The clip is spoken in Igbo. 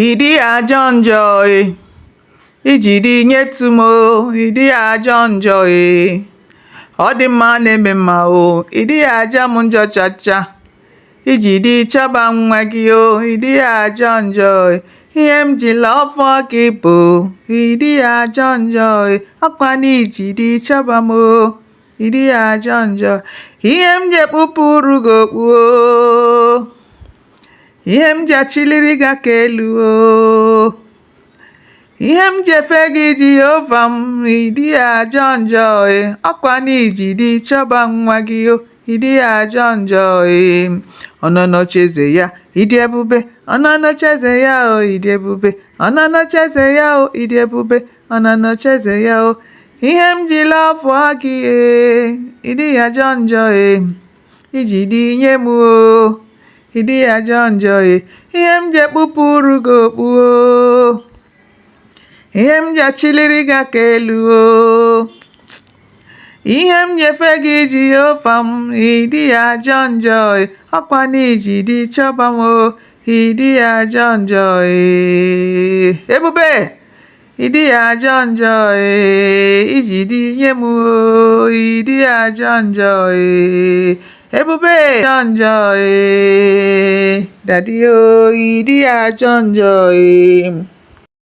Ịdị ajọ njọ ijiri nyetụ m ịdị ajọ njọ ọ dị mma na-eme mma ịdị ajọ m njọ chacha ijiri chọba nwa gị ịdị ajọ njọ ihe m ji lọfọ gị bụ ịdị ajọ njọ ọkwa na ijiri chọba m ịdị ajọ njọ ihe m ji ekpupụrụ gị okpu ihe m ji achịlịrị gị aka elu ihe m ji efe gị Jehova m ịdị ajọ njọ ọkwa na ijiri chọba nwa gị ịdị ajọ njọ ọ nọ n'ocheeze ya ịdị ebube ọ nọ n'ocheeze ya ịdị ebube ọ nọ n'ocheeze ya ịdị ebube ọ nọ n'ocheeze ya ihe m ji lọfọ gị ịdị ajọ njọ ijiri nye m ịdị ajọ njọ ihe m ji ekpupụrụ gị okpu ihe m ji achịlịrị gị aka elu ihe m ji efe gị Jehova m ịdị ajọ njọ ọkwa na ijiri chọba m ịdị ajọ njọ ebube ịdị ajọ njọ ijiri nye m ịdị ajọ njọ ebube ajọ njọ daddy ịdị ajọ njọ